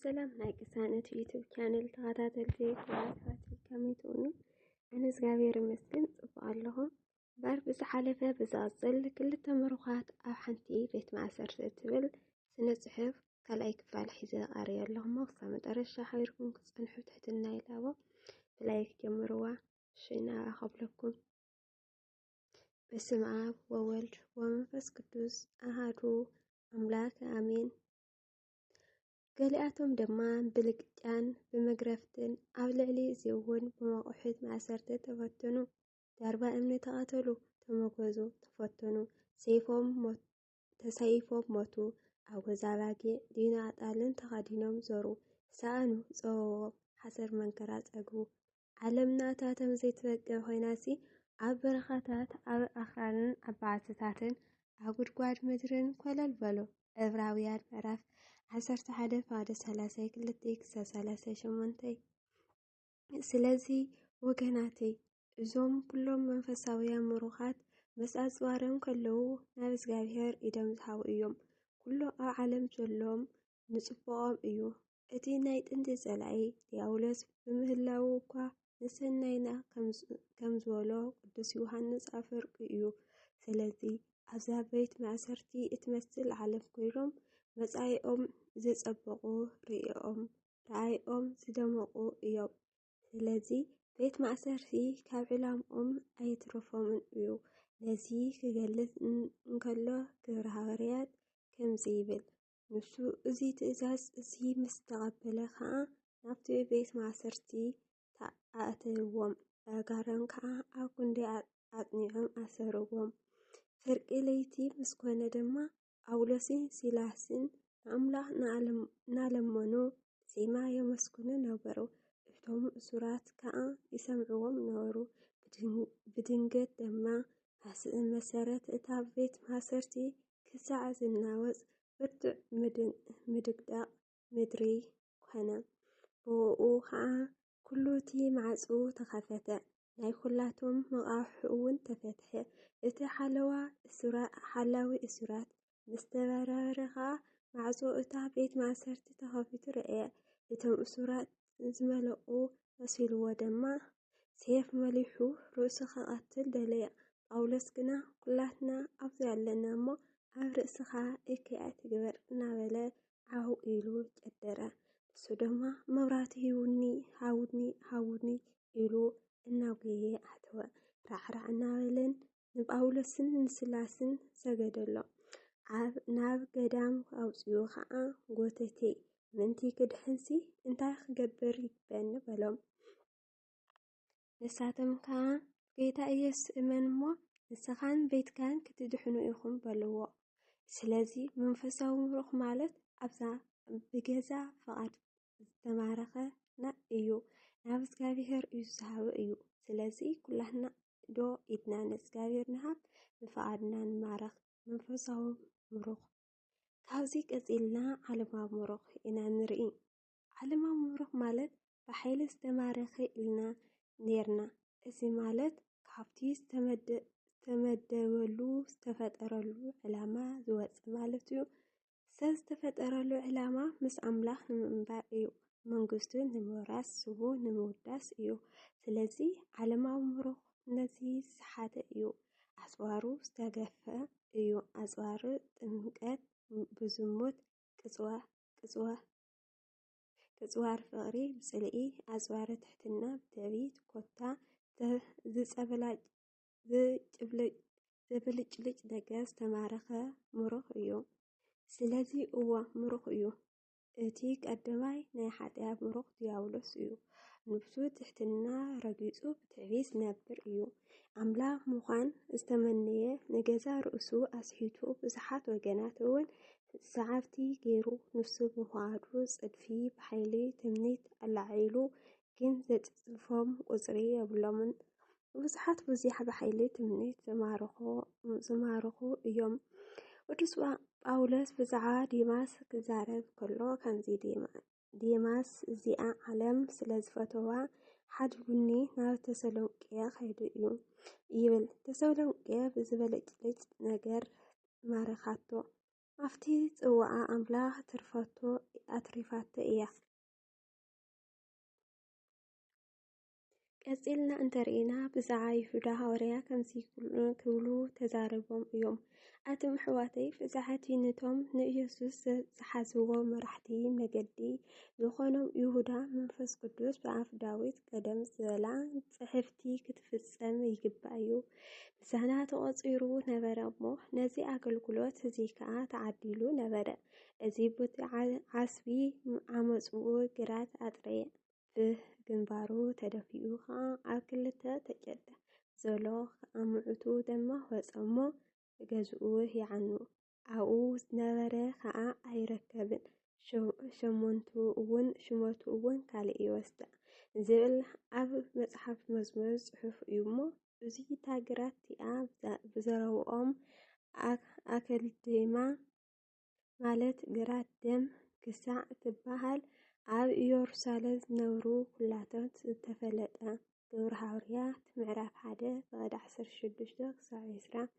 ሰላም ናይ ቅሳነት ዩቲዩብ ቻነል ተኸታተልቲ ኩባታት ከመይ ትኾኑ? ኣነ እግዚአብሔር ይመስገን ጽቡቕ ኣለኹ። እምበር ብዝሓለፈ ብዝቕጽል ክልተ ምሩኻት ኣብ ሓንቲ ቤት ማእሰርቲ እትብል ስነ ጽሑፍ ካልኣይ ክፋል ሒዘ ቀሪበ ኣለኹ እሞ ክሳብ መጨረሻ ሓቢርኩም ክጸንሑ ትሕትና ኢላቦ ብላይክ ጀምርዋ ሽና ኣኸብለኩም። በስመ አብ ወወልድ ወመንፈስ ቅዱስ አሐዱ አምላክ አሜን። ገሊኣቶም ድማ ብልቅጫን ብመግረፍትን ኣብ ልዕሊ እዚ እውን ብመቑሑት ማእሰርቲ ተፈተኑ። ዳርባ እምኒ ተቐተሉ፣ ተመገዙ፣ ተፈተኑ፣ ተሰይፎም ሞቱ። ኣብ ገዛ ባጊዕ ዲና ኣጣልን ተኸዲኖም ዞሩ። ሰኣኑ ፀወዎም ሓሰር መንከራ ፀግቡ። ዓለምና እታተም ዘይትበቅዕ ኮይናሲ ኣብ በረኻታት ኣብ ኣኽራንን ኣብ ባዓትታትን ኣብ ጉድጓድ ምድርን ኮለል በሎ። ዕብራውያን ምዕራፍ 11:32-38 ስለዚ ወገናተይ እዞም ኩሎም መንፈሳውያን ምሩኻት ምስ ኣጽዋሮም ከለዉ ናብ እግዚአብሔር ኢዶም ዝሃቡ እዮም። ኩሎ ኣብ ዓለም ዘሎም ንጽቡቖም እዩ። እቲ ናይ ጥንቲ ጸላኢ ዲያብሎስ ብምህላው እኳ ንሰናይና ከም ዝበሎ ቅዱስ ዮሃንስ ኣፈወርቂ እዩ። ስለዚ ኣብዛ ቤት ማእሰርቲ እትመስል ዓለም ኮይኖም መጻኢኦም ዝጸበቑ ረኣዮኦም ዝደመቑ እዮም። ስለዚ ቤት ማእሰርቲ ካብ ዕላምኦም ኣይትረፎምን እዩ። ነዚ ክገልጽ እንከሎ ግብረ ሐዋርያት ከምዚ ይብል። ንሱ እዚ ትእዛዝ እዚ ምስ ተቐበለ ከዓ ናብቲ ቤት ማእሰርቲ ኣእተይዎም፣ ኣጋሮም ከዓ ኣብ ጉንዲ ኣጽኒዖም ኣሰርዎም። ፍርቂ ለይቲ ምስ ኮነ ድማ ጳውሎስን ሲላስን ንኣምላኽ እናለመኑ ዜማ የመስግኑ ነበሩ። እቶም እሱራት ከዓ ይሰምዕዎም ነበሩ። ብድንገት ድማ መሰረት እታ ቤት ማእሰርቲ ክሳዕ ዝናወጽ ብርቱዕ ምድቅዳቕ ምድሪ ኮነ። ብእኡ ከዓ ኩሉ እቲ ማዕጹ ተኸፈተ፣ ናይ ኩላቶም መቓውሒ እውን ተፈትሐ። እቲ ሓላዊ እሱራት ምስ ተበራበረ ከዓ ማዕጾ እታ ቤት ማእሰርቲ ተኸፊቱ ረአየ። እቶም እሱራት ዝመልኡ መሲልዎ ድማ ሰይፍ መሊሑ ርእሱ ከቐትል ደለየ። ጳውሎስ ግና ኩላትና ኣብዚ ኣለና እሞ ኣብ ርእስኻ እከይ ኣይትግበር እናበለ ዓው ኢሉ ጨደረ። ንሱ ድማ መብራህቲ ሃቡኒ ኢሉ እናጐየ ኣተወ። ራዕራዕ እናበለን ንጳውሎስን ንሲላስን ሰገደሎም። ናብ ገዳም ኣውፅኡ ከዓ ጎተተይ ምንቲ ክድሕንሲ እንታይ ክገብር ይግበኒ በሎም። ንሳቶም ከዓ ጌታ ኢየሱስ እመን እሞ ንስኻን ቤትካን ክትድሕኑ ኢኹም በልዎ። ስለዚ መንፈሳዊ ምሩኽ ማለት ኣብዛ ብገዛ ፍቓድ ዝተማረኸና እዩ፣ ናብ እግዚአብሔር እዩ ዝሃበ እዩ። ስለዚ ኩላትና ዶ ኢድና ንእግዚአብሔር ንሃብ፣ ብፍቓድና ንማረኽ። መንፈሳዊ ምሩኽ ካብዚ ቀፂልና ዓለማዊ ምሩኽ ኢና ንርኢ። ዓለማዊ ምሩኽ ማለት ብሓይሊ ዝተማረኸ ኢልና ነርና። እዚ ማለት ካብቲ ዝተመደበሉ ዝተፈጠረሉ ዕላማ ዝወፅእ ማለት እዩ። ሰብ ዝተፈጠረሉ ዕላማ ምስ ኣምላኽ ንምንባር እዩ፣ መንግስቱ ንምውራስ፣ ስሙ ንምውዳስ እዩ። ስለዚ ዓለማዊ ምሩኽ ነዚ ዝሓተ እዩ። ኣጽዋሩ ዝተገፈ እዩ። ኣጽዋሩ ጥምቀት፣ ብዝሙት፣ ቅጽዋር ፍቕሪ ብጽልኢ፣ ኣጽዋረ ትሕትና ብትዕቢት፣ ኮታ ዘብልጭልጭ ነገር ዝተማረኸ ምሩኽ እዩ። ስለዚ እዋ ምሩኽ እዩ። እቲ ቀዳማይ ናይ ኃጢአት ምሩኽ ዲያብሎስ እዩ። ንብሱ ትሕትና ረጊጹ ብትዕቢት ዝነብር እዩ። ኣምላኽ ምዃን ዝተመነየ ንገዛ ርእሱ ኣስሒቱ ብዙሓት ወገናት እውን ሰዓብቲ ገይሩ ንሱ ብምዃዱ ጽድፊ ብሓይሊ ትምኒት ኣላዒሉ ግን ዘጽጽፎም ቁጽሪ የብሎምን። ብዙሓት ብሓይሊ ትምኒት ዝማረኹ እዮም። ቅዱስ ጳውሎስ ብዛዕባ ዲማስ ክዛረብ ከሎ ከምዚ ዲማስ እዚኣ ዓለም ስለ ዝፈተዋ ሓድጉኒ ናብ ተሰሎንቄ ኸይዱ እዩ ይብል። ተሰሎንቄ ብዝበለጭልጭ ነገር ማረኻቶ። ኣብቲ ጽዋዓ ኣምላኽ ኣትሪፋቶ እያ። ቀፂልና እንተሪእና ብዛዕባ ይሁዳ ሃዋርያ ከምዚ ክብሉ ተዛሪቦም እዮም። ኣቶም ኣሕዋተይ ብዛሕቲ ነቶም ንኢየሱስ ዝሓዝዎ መራሕቲ መገዲ ዝኾኖም ይሁዳ መንፈስ ቅዱስ ብኣፍ ዳዊት ቀደም ዝበላ ጽሕፍቲ ክትፍጸም ይግባእ እዩ ምሳና ተቖፂሩ ነበረ እሞ ነዚ ኣገልግሎት እዚ ከዓ ተዓዲሉ ነበረ። እዚ ቦቲ ዓስቢ ዓመፅኡ ግራት ኣጥረየ ብግንባሩ ተደፊኡ ከዓ ኣብ ክልተ ተጨደ ዘሎ ኣምዑቱ ድማ ወፀሞ ገዝኡ ይዓኑ ኣብኡ ዝነበረ ከዓ ኣይረከብን ሽሞቱ እውን ካልእ ይወስዳ ዝብል ኣብ መጽሓፍ መዝሙር ጽሑፍ እዩ እሞ እዙይ እታ ግራት እቲኣ ብዘረብኦም ኣከልድማ ማለት ግራት ደም ክሳዕ ትበሃል ኣብ ኢየሩሳሌም ዝነበሩ ኩላቶም ዝተፈለጠ ግብረ ሐዋርያት ምዕራፍ 1 ፍቅዲ 16-20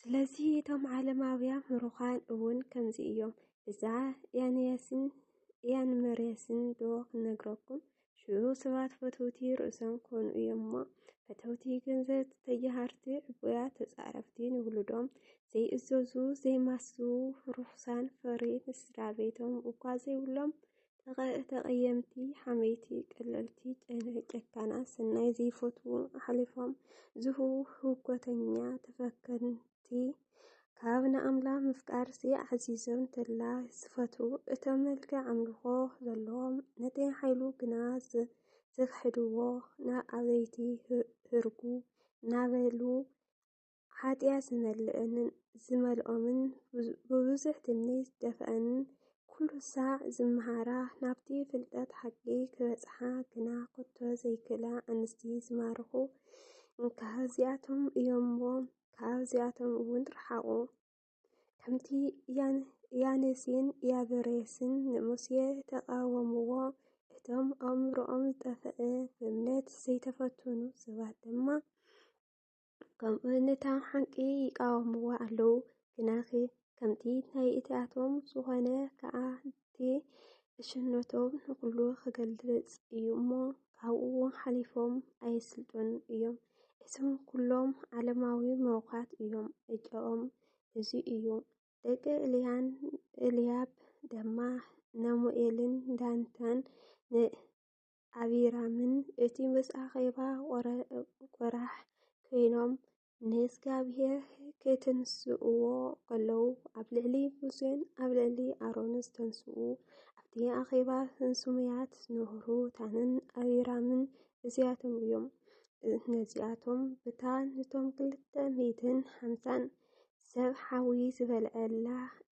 ስለዚ እቶም ዓለማውያን ምሩኻን እውን ከምዚ እዮም። ብዛዕባ ያንመሬስን ዶ ክነግረኩም ሽዑ ሰባት ፈተውቲ ርእሶም ኮኑ እዮም እሞ ፈተውቲ ገንዘብ ተያሃርቲ ዕቡያት ተጻረፍቲ ንብሉዶም ዘይእዘዙ ዘይማስቡ ርኩሳን ፍቅሪ ንስድራ ቤቶም እኳ ዘይብሎም ተቐየምቲ ሓመይቲ ቀለልቲ ጨካናት ሰናይ ዘይፈትዉ ኣሕሊፎም ዝህቡ ህውከተኛ ተፈከንቲ ካብ ንኣምላኽ ምፍቃር ዓዚዞም ተላ ዝፈትዉ እቶም መልክዕ ኣምልኾ ዘለዎም ነተይ ሓይሉ ግና ዘክሕድዎ ናብ ኣበይቲ ህርጉ ናበሉ ሓጢኣት ዝመልኦምን ብብዙሕ ትምኒት ዝደፍአንን ኩሉ ሳዕ ዝመሃራ ናብቲ ፍልጠት ሓቂ ክበጽሓ ግና ኮቶ ዘይክእላ ኣንስቲ ዝማርኹ ካብዚኣቶም እዮምሞ ካብዚኣቶም እውን ርሓቑ። ከምቲ ያኔስን ያብሬስን ንሙሴ ተቃወምዎ እቶም ኣእምሮኦም ዝጠፍአ ብእምነት ዘይተፈተኑ ሰባት ድማ ከምኡ ነታ ሓቂ ይቃወምዋ ኣለዉ። ግናኺ ከምቲ ናይ እቲኣቶም ዝኾነ ከዓ እቲ እሽነቶም ንኩሉ ክገልጽ እዩ እሞ ካብኡ ሓሊፎም ኣይስልጡን እዮም። እቶም ኩሎም ዓለማዊ ምሩኻት እዮም። እጮኦም እዚ እዩ። ደቂ ኤልያብ ድማ ነሙኤልን ዳታን ኣቢራምን እቲ ምስ ኣኼባ ቆራሕ ኮይኖም ንእግዚኣብሔር ከተንስእዎ ከለዉ ኣብ ልዕሊ ሙሴን ኣብ ልዕሊ ኣሮንን ዝተንስኡ ኣብቲ ኣኼባ ስሙያት ዝነበሩ ዳታንን ኣቢራምን እዚኣቶም እዮም። ነዚኣቶም ብታ ነቶም 250 ሰብ ሓዊ ዝበልዐላ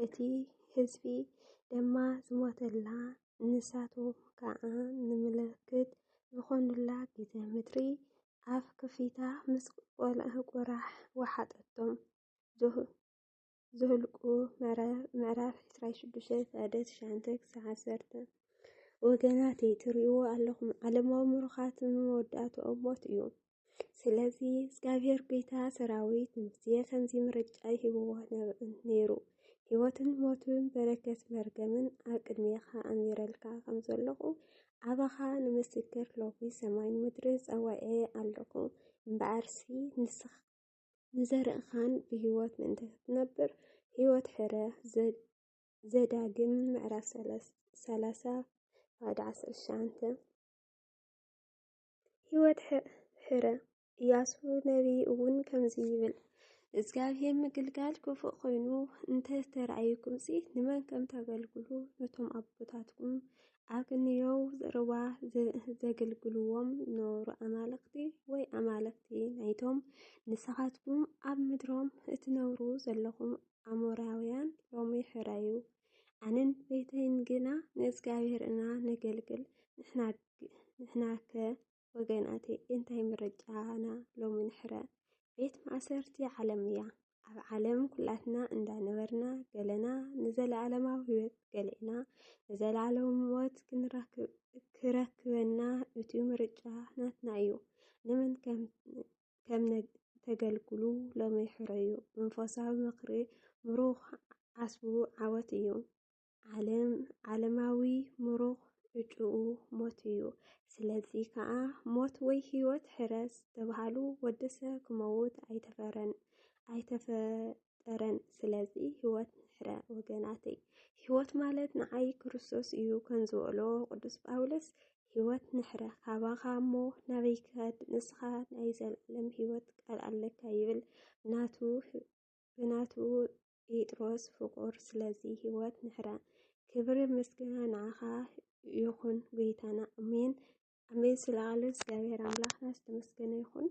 እቲ ህዝቢ ድማ ዝሞተላ ንሳቶም ከዓ ንምልክት ዝኾኑላ ግዜ ምድሪ ኣብ ከፊታ ምስ ቆራሕ ወሓጠቶም። ዘኍልቍ ምዕራፍ 26-9-10 ወገናተይ ትርእይዎ ኣለኹም ዓለማዊ ምሩኻት መወዳእትኦም ሞት እዩ። ስለዚ እግዚአብሔር ጌታ ሰራዊት ንሙሴ ከምዚ ምርጫ ሂብዎ ነይሩ። ህይወትን ሞትን በረከት መርገምን ኣብ ቅድሜኻ ኣሚረልካ ከም ዘለኹ ኣባኻ ንምስክር ሎሚ ሰማይን ምድሪ ጸዋዐ ኣለኹ እምበኣርሲ ንዘርእኻን ብህይወት ምእንቲ ክትነብር ህይወት ሕረ ዘዳግም ምዕራፍ 30-19 ህይወት ሕረ ኢያሱ ነቢይ እውን ከምዚ ይብል እግዚአብሔር ምግልጋል ክፉእ ኮይኑ እንተተረኣይኩም ንመን ከም ተገልግሉ ነቶም ኣቦታትኩም ኣብ ቅንየው ርባ ዘገልግልዎም ዝነበሩ ኣማልክቲ ወይ ኣማልክቲ ናይቶም ንስኻትኩም ኣብ ምድሮም እትነብሩ ዘለኹም ኣሞራውያን ሎሚ ሕረዩ። ኣነን ቤተይን ግና ንእግዚአብሔር ኢና ነገልግል። ንሕናከ ወገናተይ እንታይ ምርጫና ሎሚ ንሕረ? ቤት ማእሰርቲ ዓለም እያ። ኣብ ዓለም ኩላትና እንዳነበርና ገለና ንዘለዓለማዊ ህይወት ገሊእና ንዘለዓለማዊ ሞት ክረክበና እቲ ምርጫ ናትና እዩ። ንመን ከም ተገልግሉ ሎሚ ሕረዩ። መንፈሳዊ ምክሪ ምሩኽ ሓስቡ ዓወት እዩ። ዓለማዊ ምሩኽ እጩኡ ሞት እዩ። ስለዚ ከዓ ሞት ወይ ህይወት ሕረስ ተባሃሉ ወዲ ሰብ ክመውት ኣይተፈጠረን። ስለዚ ህይወት ንሕረ ወገናተይ። ህይወት ማለት ንዓይ ክርስቶስ እዩ ከንዝበሎ ቅዱስ ጳውሎስ ህይወት ንሕረ ካባኻ እሞ ናበይ ክኸድ ንስኻ ናይ ዘለዓለም ህይወት ቃል ኣለካ ይብል ብናቱ ጴጥሮስ ፍቁር። ስለዚ ህይወት ንሕረ ክብሪ ምስግና ንዓኻ ይኹን ጎይታና። አሜን አሜን። ስለ ቃሉ እግዚአብሔር አምላክና ዝተመስገነ ይኹን።